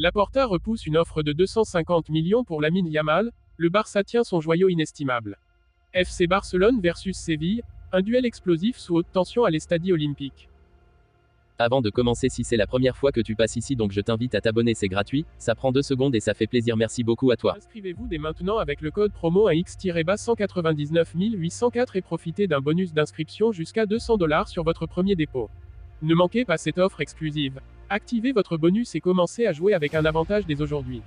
Laporta repousse une offre de 250 millions pour Lamine Yamal, le Barça tient son joyau inestimable. FC Barcelone versus Séville, un duel explosif sous haute tension à l'Estadi Olympique. Avant de commencer, si c'est la première fois que tu passes ici, donc je t'invite à t'abonner, c'est gratuit, ça prend 2 secondes et ça fait plaisir, merci beaucoup à toi. Inscrivez-vous dès maintenant avec le code promo AX-199 804 et profitez d'un bonus d'inscription jusqu'à $200 sur votre premier dépôt. Ne manquez pas cette offre exclusive. Activez votre bonus et commencez à jouer avec un avantage dès aujourd'hui.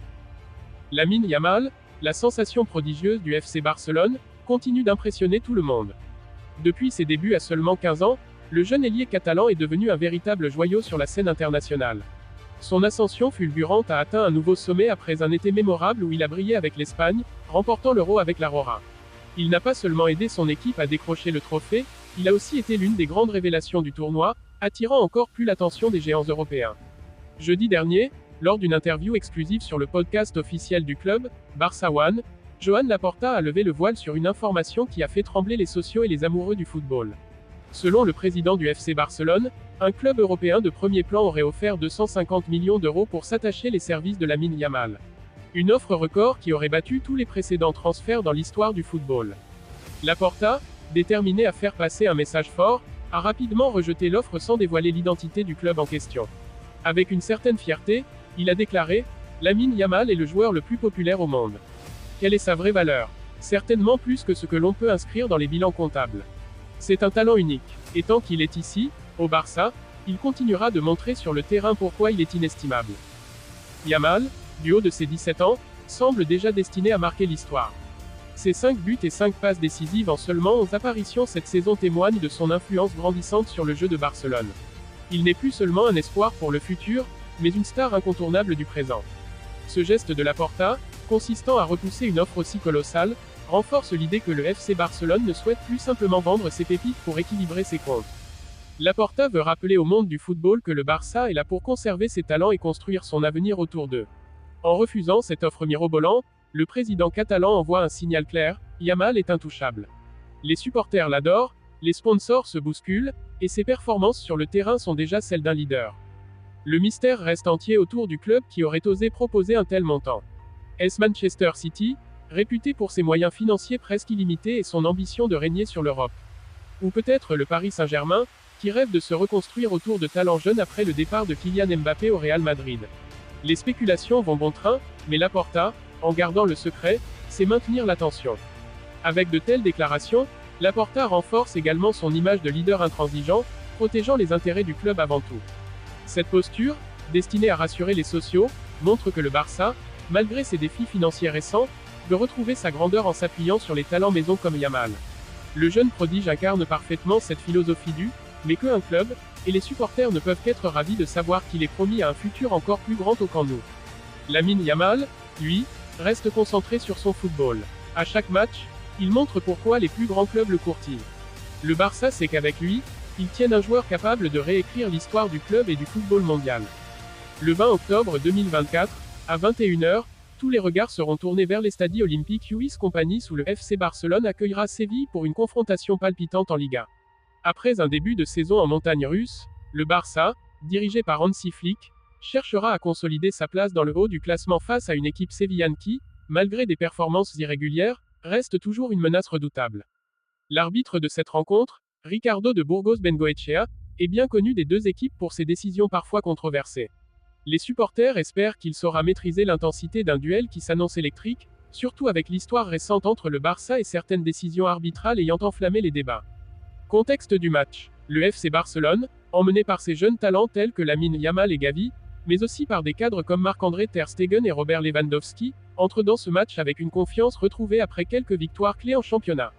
Lamine Yamal, la sensation prodigieuse du FC Barcelone, continue d'impressionner tout le monde. Depuis ses débuts à seulement 15 ans, le jeune ailier catalan est devenu un véritable joyau sur la scène internationale. Son ascension fulgurante a atteint un nouveau sommet après un été mémorable où il a brillé avec l'Espagne, remportant l'Euro avec l'Aurora. Il n'a pas seulement aidé son équipe à décrocher le trophée, il a aussi été l'une des grandes révélations du tournoi, attirant encore plus l'attention des géants européens. Jeudi dernier, lors d'une interview exclusive sur le podcast officiel du club, Barça One, Joan Laporta a levé le voile sur une information qui a fait trembler les socios et les amoureux du football. Selon le président du FC Barcelone, un club européen de premier plan aurait offert 250 millions d'euros pour s'attacher les services de Lamine Yamal. Une offre record qui aurait battu tous les précédents transferts dans l'histoire du football. Laporta, déterminé à faire passer un message fort, a rapidement rejeté l'offre sans dévoiler l'identité du club en question. Avec une certaine fierté, il a déclaré « Lamine Yamal est le joueur le plus populaire au monde. Quelle est sa vraie valeur? Certainement plus que ce que l'on peut inscrire dans les bilans comptables. C'est un talent unique, et tant qu'il est ici, au Barça, il continuera de montrer sur le terrain pourquoi il est inestimable. » Yamal, du haut de ses 17 ans, semble déjà destiné à marquer l'histoire. Ses 5 buts et 5 passes décisives en seulement 11 apparitions cette saison témoignent de son influence grandissante sur le jeu de Barcelone. Il n'est plus seulement un espoir pour le futur, mais une star incontournable du présent. Ce geste de Laporta, consistant à repousser une offre aussi colossale, renforce l'idée que le FC Barcelone ne souhaite plus simplement vendre ses pépites pour équilibrer ses comptes. Laporta veut rappeler au monde du football que le Barça est là pour conserver ses talents et construire son avenir autour d'eux. En refusant cette offre mirobolante, le président catalan envoie un signal clair, Yamal est intouchable. Les supporters l'adorent, les sponsors se bousculent, et ses performances sur le terrain sont déjà celles d'un leader. Le mystère reste entier autour du club qui aurait osé proposer un tel montant. Est-ce Manchester City, réputé pour ses moyens financiers presque illimités et son ambition de régner sur l'Europe? Ou peut-être le Paris Saint-Germain, qui rêve de se reconstruire autour de talents jeunes après le départ de Kylian Mbappé au Real Madrid? Les spéculations vont bon train, mais Laporta, en gardant le secret, sait maintenir l'attention. Avec de telles déclarations, Laporta renforce également son image de leader intransigeant, protégeant les intérêts du club avant tout. Cette posture, destinée à rassurer les socios, montre que le Barça, malgré ses défis financiers récents, veut retrouver sa grandeur en s'appuyant sur les talents maison comme Yamal. Le jeune prodige incarne parfaitement cette philosophie du « mais qu'un club », et les supporters ne peuvent qu'être ravis de savoir qu'il est promis à un futur encore plus grand au Camp Nou. Lamine Yamal, lui, reste concentré sur son football. À chaque match, il montre pourquoi les plus grands clubs le courtisent. Le Barça sait qu'avec lui, ils tiennent un joueur capable de réécrire l'histoire du club et du football mondial. Le 20 octobre 2024, à 21h, tous les regards seront tournés vers l'Estadi Olympique US Company où le FC Barcelone accueillera Séville pour une confrontation palpitante en Liga. Après un début de saison en montagne russe, le Barça, dirigé par Hansi Flick, cherchera à consolider sa place dans le haut du classement face à une équipe sévillane qui, malgré des performances irrégulières, reste toujours une menace redoutable. L'arbitre de cette rencontre, Ricardo de Burgos Bengoechea, est bien connu des deux équipes pour ses décisions parfois controversées. Les supporters espèrent qu'il saura maîtriser l'intensité d'un duel qui s'annonce électrique, surtout avec l'histoire récente entre le Barça et certaines décisions arbitrales ayant enflammé les débats. Contexte du match. Le FC Barcelone, emmené par ses jeunes talents tels que Lamine Yamal et Gavi, mais aussi par des cadres comme Marc-André ter Stegen et Robert Lewandowski, entre dans ce match avec une confiance retrouvée après quelques victoires clés en championnat.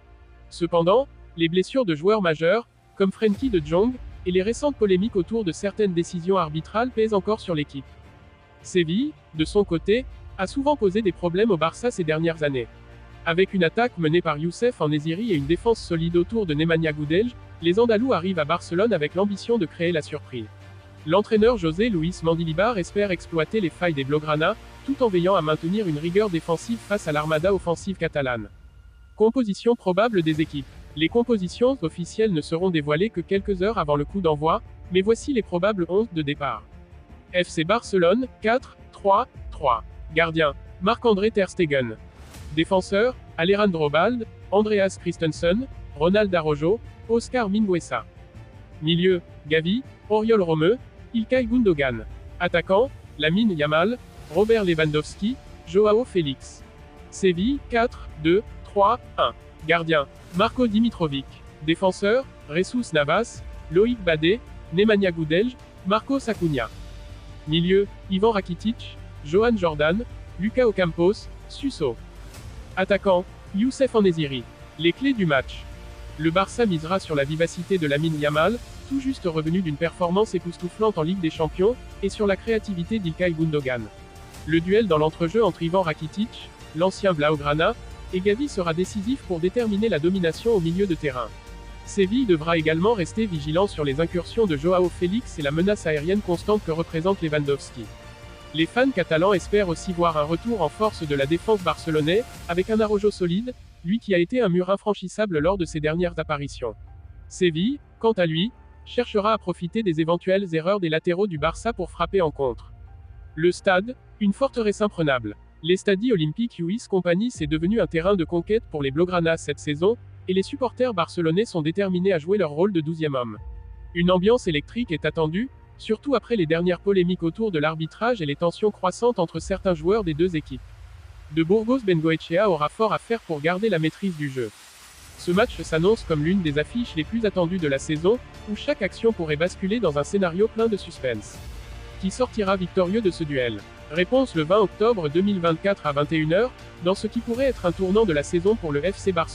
Cependant, les blessures de joueurs majeurs, comme Frenkie de Jong, et les récentes polémiques autour de certaines décisions arbitrales pèsent encore sur l'équipe. Séville, de son côté, a souvent posé des problèmes au Barça ces dernières années. Avec une attaque menée par Youssef En-Nesyri et une défense solide autour de Nemanja Gudelj, les Andalous arrivent à Barcelone avec l'ambition de créer la surprise. L'entraîneur José Luis Mendilibar espère exploiter les failles des Blaugrana, tout en veillant à maintenir une rigueur défensive face à l'armada offensive catalane. Composition probable des équipes. Les compositions officielles ne seront dévoilées que quelques heures avant le coup d'envoi, mais voici les probables 11 de départ. FC Barcelone, 4, 3, 3. Gardien, Marc-André Ter Stegen. Défenseur, Alejandro Balde, Andreas Christensen, Ronald Araujo, Oscar Mingueza. Milieu, Gavi, Oriol Romeu, Ilkay Gundogan. Attaquant, Lamine Yamal, Robert Lewandowski, Joao Félix. Séville, 4, 2, 3, 1. Gardien, Marco Dimitrovic. Défenseur, Jesus Navas, Loïc Badé, Nemanja Gudelj, Marcos Acuna. Milieu, Ivan Rakitic, Johan Jordan, Lucas Ocampos, Suso. Attaquant, Youssef En-Nesyri. Les clés du match. Le Barça misera sur la vivacité de Lamine Yamal, tout juste revenu d'une performance époustouflante en Ligue des Champions, et sur la créativité d'Ilkay Gundogan. Le duel dans l'entrejeu entre Ivan Rakitic, l'ancien Blaugrana, et Gavi sera décisif pour déterminer la domination au milieu de terrain. Séville devra également rester vigilant sur les incursions de Joao Félix et la menace aérienne constante que représente Lewandowski. Les fans catalans espèrent aussi voir un retour en force de la défense barcelonaise, avec un Araujo solide, lui qui a été un mur infranchissable lors de ses dernières apparitions. Séville, quant à lui, cherchera à profiter des éventuelles erreurs des latéraux du Barça pour frapper en contre. Le stade, une forteresse imprenable. L'Estadi Olympique Lluís Companys est devenu un terrain de conquête pour les Blaugranas cette saison, et les supporters barcelonais sont déterminés à jouer leur rôle de 12e homme. Une ambiance électrique est attendue, surtout après les dernières polémiques autour de l'arbitrage et les tensions croissantes entre certains joueurs des deux équipes. De Burgos Bengoechea aura fort à faire pour garder la maîtrise du jeu. Ce match s'annonce comme l'une des affiches les plus attendues de la saison, où chaque action pourrait basculer dans un scénario plein de suspense. Qui sortira victorieux de ce duel? Réponse le 20 octobre 2024 à 21 h, dans ce qui pourrait être un tournant de la saison pour le FC Barcelone.